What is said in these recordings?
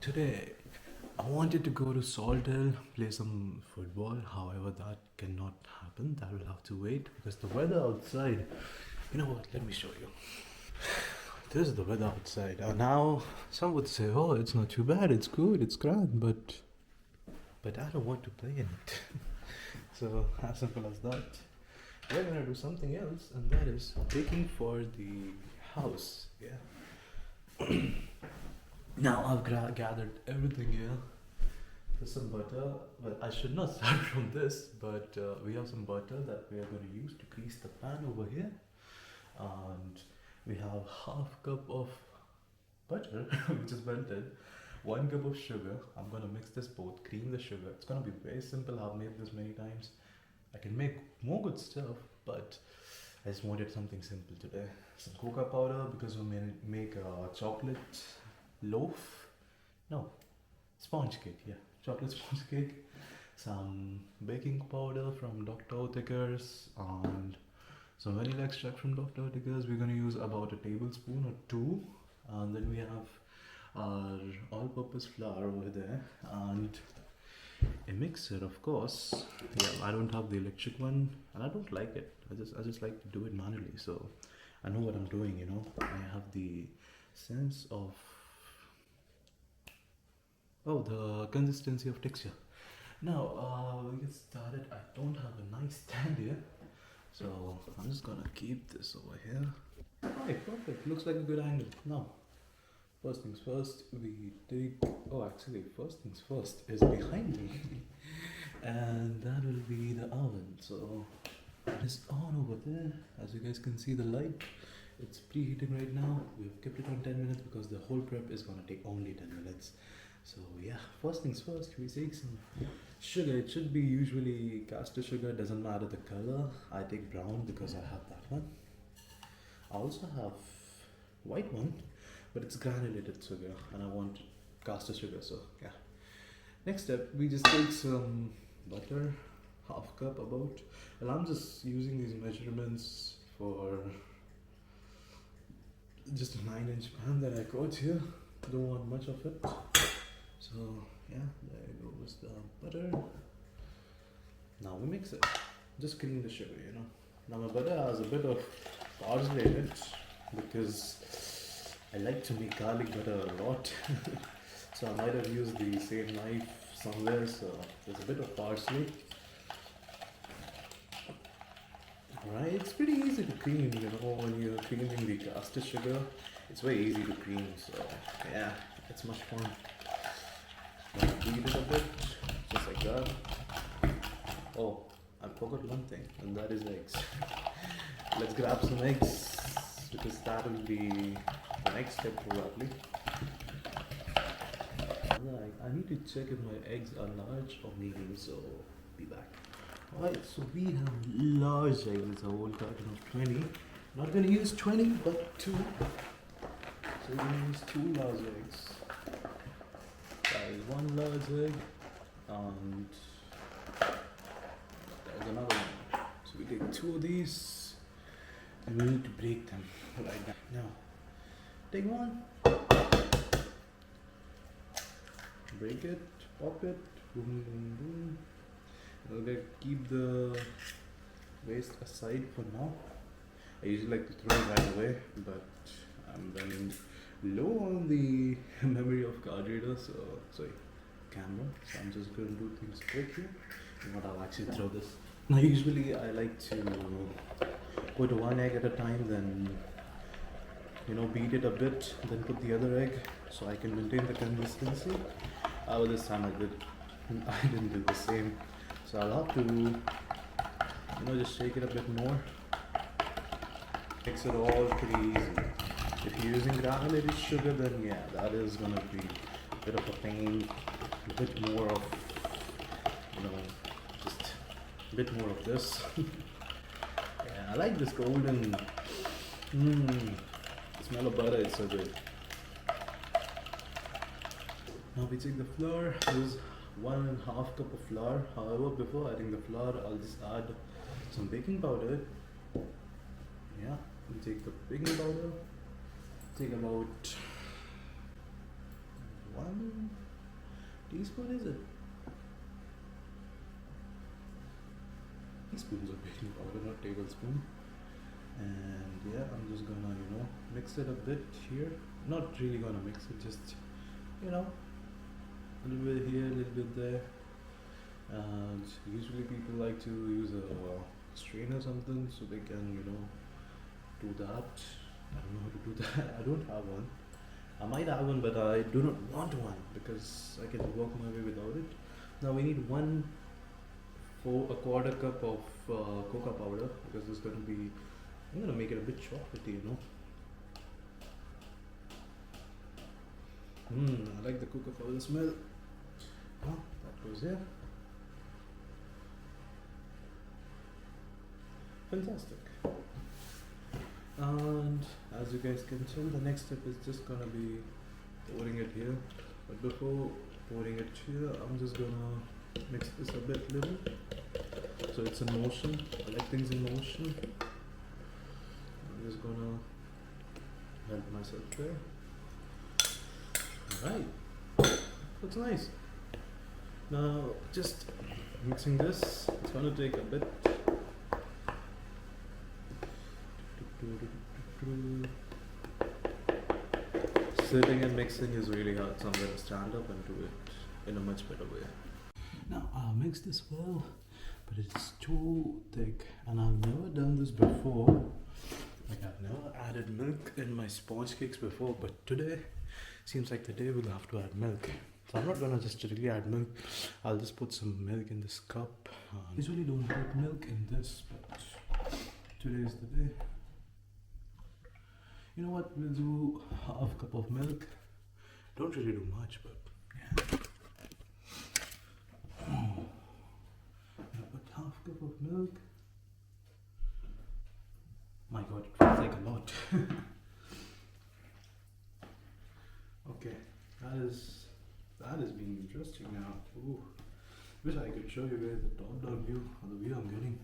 Today, I wanted to go to Salt Hill, play some football. However, that cannot happen. That will have to wait because the weather outside. You know what? Let me show you. This is the weather outside. Now, some would say, "Oh, it's not too bad. It's good. It's grand." But I don't want to play in it. So as simple as that. We're gonna do something else, and that is baking for the house. Yeah. Now I've gathered everything here. There's some butter. Well, I should not start from this, but we have some butter that we are going to use to grease the pan over here. And we have half cup of butter, which is melted. 1 cup of sugar. I'm going to mix this both, cream the sugar. It's going to be very simple. I've made this many times. I can make more good stuff, but I just wanted something simple today. Some cocoa powder because we're going to make a chocolate loaf. No, sponge cake, yeah. Chocolate sponge cake. Some baking powder from Dr. Oetker's and some vanilla extract from Dr. Oetker's. We're going to use about a tablespoon or two. And then we have our all-purpose flour over there and a mixer, of course. Yeah, I don't have the electric one and I don't like it. I just like to do it manually. So I know what I'm doing, you know. I have the sense of the consistency of texture. Now, we get started. I don't have a nice stand here, so I'm just gonna keep this over here. Alright, perfect. Looks like a good angle. Now, first things first, we take. Oh, actually, first things first is behind me, and that will be the oven. So, it's on over there. As you guys can see, the light. It's preheating right now. We've kept it on 10 minutes because the whole prep is gonna take only 10 minutes. So yeah, first things first, we take some sugar. It should be usually caster sugar, doesn't matter the color. I take brown because I have that one. I also have white one, but it's granulated sugar and I want caster sugar, so yeah. Next step, we just take some butter, half cup about. Well, I'm just using these measurements for just a 9-inch pan that I got here. Don't want much of it. So yeah, there goes the butter. Now we mix it. Just cream the sugar, you know. Now my butter has a bit of parsley in it because I like to make garlic butter a lot. So I might have used the same knife somewhere. So there's a bit of parsley. Alright, it's pretty easy to cream, you know, when you're creaming the caster sugar. It's very easy to cream, so yeah, it's much fun. Beat it a bit, just like that. Oh, I forgot one thing, and that is eggs. Let's grab some eggs because that will be the next step probably. Right, I need to check if my eggs are large or medium, so be back. Alright, so we have large eggs. It's a whole carton of 20. Not gonna use 20, but 2. So we're gonna use 2 large eggs. That is 1 large egg, and there's another one. So we take 2 of these, and we need to break them right now. Take 1, break it, pop it, boom, boom, boom. Okay, keep the waste aside for now. I usually like to throw it right away, but I'm running low on the memory of card reader, camera. So I'm just going to do things quick here. And what I'll actually throw this. Now usually I like to put 1 egg at a time, then beat it a bit, then put the other egg so I can maintain the consistency. This time I didn't do the same. So I'll have to just shake it a bit more. Mix it all pretty easy. If you're using granulated sugar, then yeah, that is gonna be a bit of a pain. A bit more of, just a bit more of this. Yeah, I like this golden. The smell of butter is so good. Now we take the flour. This is 1.5 cup of flour. However, before adding the flour, I'll just add some baking powder. Yeah, we take the baking powder. Take about 1 teaspoon, is it? Teaspoons of baking powder, not tablespoon. And yeah, I'm just gonna, mix it a bit here. Not really gonna mix it, just, a little bit here, a little bit there. And usually people like to use a strainer or something so they can, do that. I don't know how to do that. I don't have one. I might have one, but I do not want one because I can work my way without it. Now we need a quarter cup of cocoa powder because it's going to be, I'm going to make it a bit chocolatey, I like the cocoa powder smell. Oh, that goes there. Fantastic. And as you guys can tell, the next step is just gonna be pouring it here. But before pouring it here, I'm just gonna mix this a bit little. So it's in motion. I like things in motion. I'm just gonna help myself there. Alright. That's nice. Now just mixing this. It's gonna take a bit. Sitting and mixing is really hard, so I'm going to stand up and do it in a much better way. Now I'll mix this well, but it's too thick and I've never done this before. Like I've never added milk in my sponge cakes before, but today seems like the day we'll have to add milk. So I'm not going to just really add milk, I'll just put some milk in this cup. I usually don't put milk in this, but today is the day. You know what, we'll do half cup of milk. Don't really do much, but yeah. I'll put half cup of milk. My god, it feels like a lot. Okay, that is being interesting now. Ooh. Wish I could show you guys the top down view of the view I'm getting.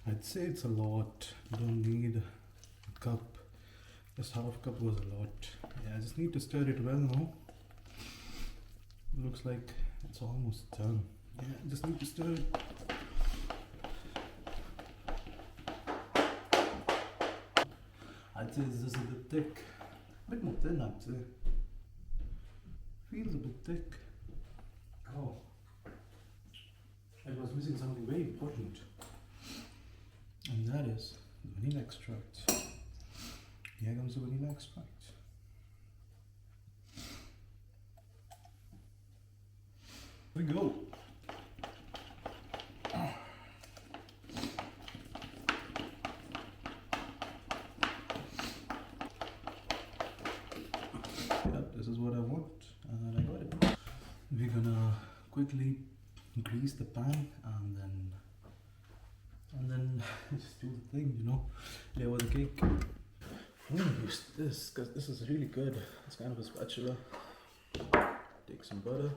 I'd say it's a lot. You don't need a cup. Just half cup was a lot. Yeah, I just need to stir it well now. Looks like it's almost done. Yeah, I just need to stir it. I'd say this is a bit thick. A bit more thin, I'd say. Feels a bit thick. Oh. I was missing something very important. And that is the vanilla extract. Here comes the vanilla extract. Here we go. Yep, this is what I want, and I got it. We're gonna quickly grease the pan and then just do the thing, lay over the cake. I'm gonna use this because this is really good. It's kind of a spatula. Take some butter,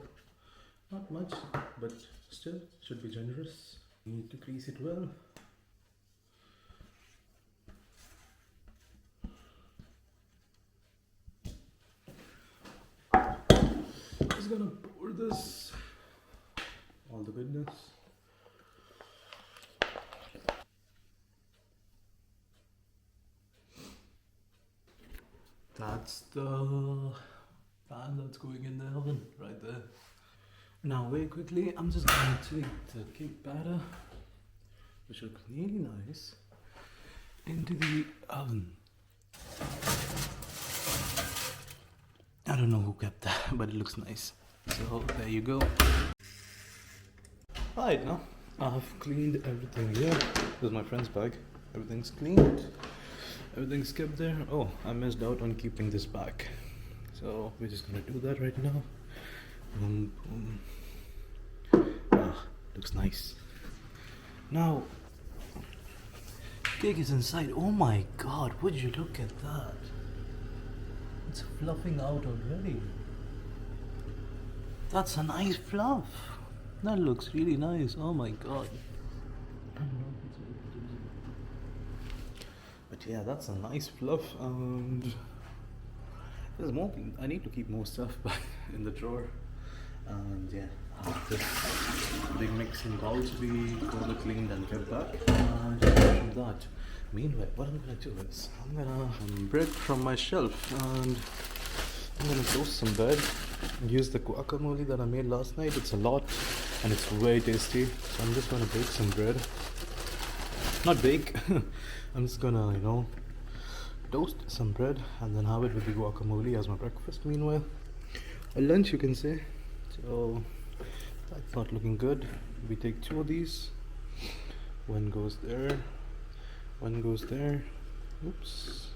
not much, but still should be generous. You need to grease it well. Just gonna pour this, all the goodness. That's the pan that's going in the oven right there. Now very quickly, I'm just gonna take the cake batter, which looks really nice, into the oven. I don't know who kept that, but it looks nice. So there you go. Alright, now I've cleaned everything here. This is my friend's bag. Everything's cleaned. Everything's kept there. Oh, I missed out on keeping this back. So we're just gonna do that right now. Boom, boom. Ah, looks nice. Now, cake is inside. Oh my god, would you look at that? It's fluffing out already. That's a nice fluff. That looks really nice. Oh my god. But yeah, that's a nice fluff. And there's more. I need to keep more stuff back in the drawer. And yeah, this big mixing bowls will be further cleaned and kept back. And apart from that, meanwhile, what I'm gonna do is I'm gonna bread from my shelf, and I'm gonna toast some bread. Use the guacamole that I made last night. It's a lot and it's very tasty. So I'm just gonna bake some bread. Not bake. I'm just gonna, toast some bread and then have it with the guacamole as my breakfast. Meanwhile, a lunch, you can say. So that's not looking good. We take 2 of these. One goes there. One goes there. Oops.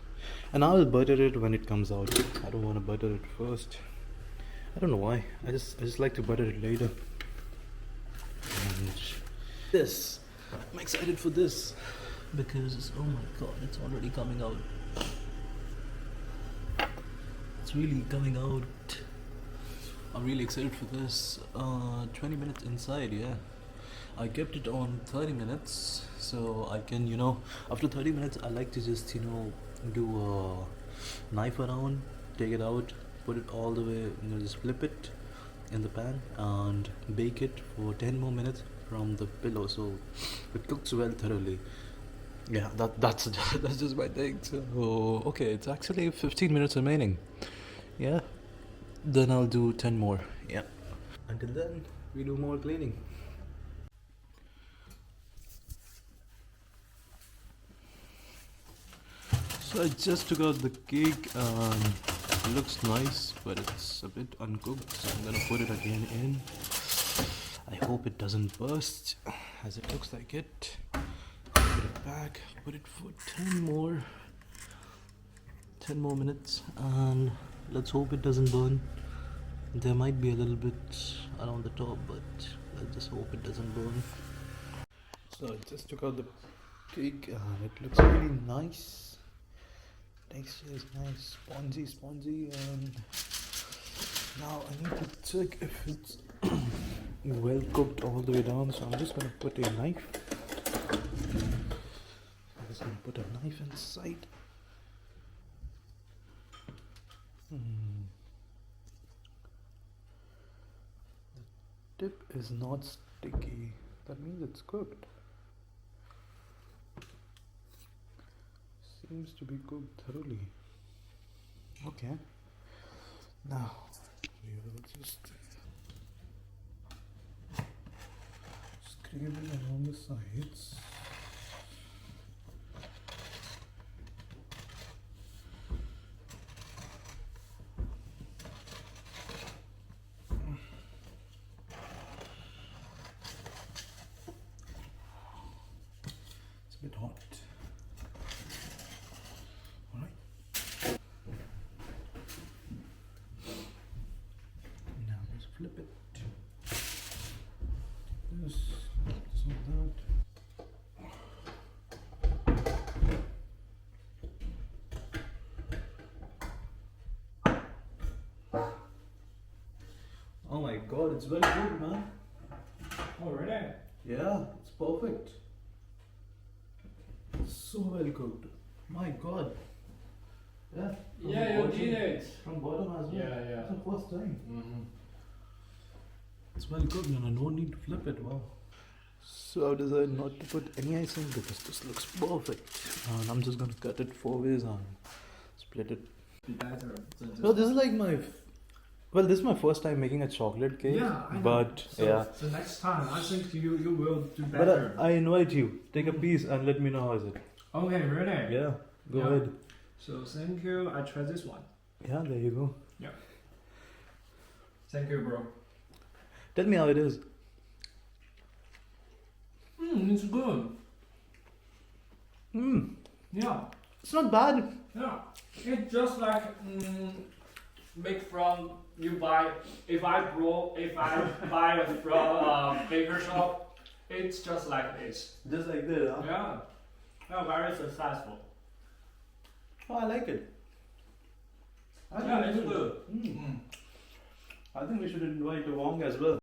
And I'll butter it when it comes out. I don't want to butter it first. I don't know why. I just like to butter it later. And this. I'm excited for this because oh my god, it's already coming out. It's really coming out. I'm really excited for this. 20 minutes inside, yeah. I kept it on 30 minutes, so I can, after 30 minutes, I like to just, do a knife around, take it out, put it all the way, just flip it in the pan and bake it for 10 more minutes from the pillow, so it cooks well thoroughly. Yeah, that's that's just my thing. So okay, it's actually 15 minutes remaining. Yeah. Then I'll do 10 more. Yeah. Until then, we do more cleaning. So I just took out the cake. It looks nice, but it's a bit uncooked. So I'm gonna put it again in. I hope it doesn't burst, as it looks like it. Put it back. Put it for 10 more minutes, and let's hope it doesn't burn. There might be a little bit around the top, but let's just hope it doesn't burn. So I just took out the cake and it looks really nice. Texture is nice, spongy, and now I need to check if it's well cooked all the way down. So I'm just gonna put a knife. I'm just gonna put a knife inside. The tip is not sticky. That means it's cooked. Seems to be cooked thoroughly. Okay. Now we will just scrape it along the sides. It's a bit hot. Flip it. This, so that. Oh my god, it's very good, man. Oh, really? Yeah, it's perfect. It's so well cooked. My god. Yeah. Yeah, you did it. From bottom as well. Yeah. It's the first time. Mm-hmm. It's well cooked and I don't need to flip it. Wow. So I decided not to put any icing because this looks perfect. And I'm just gonna cut it 4 ways and split it. Be better. No, this is like this is my first time making a chocolate cake. Yeah, I know. But so, yeah. So next time, I think you will do But better. I invite you. Take a piece and let me know how is it. Okay, really? Yeah. Go Yeah. ahead. So thank you. I try this one. Yeah, there you go. Yeah. Thank you, bro. Tell me how it is. It's good. Yeah. It's not bad. Yeah. It's just like make from you buy. If I buy it from baker shop, it's just like this. Just like this, huh? Yeah. Yeah, very successful. Oh, I like it. Yeah, it's good. I think we should invite Wong as well.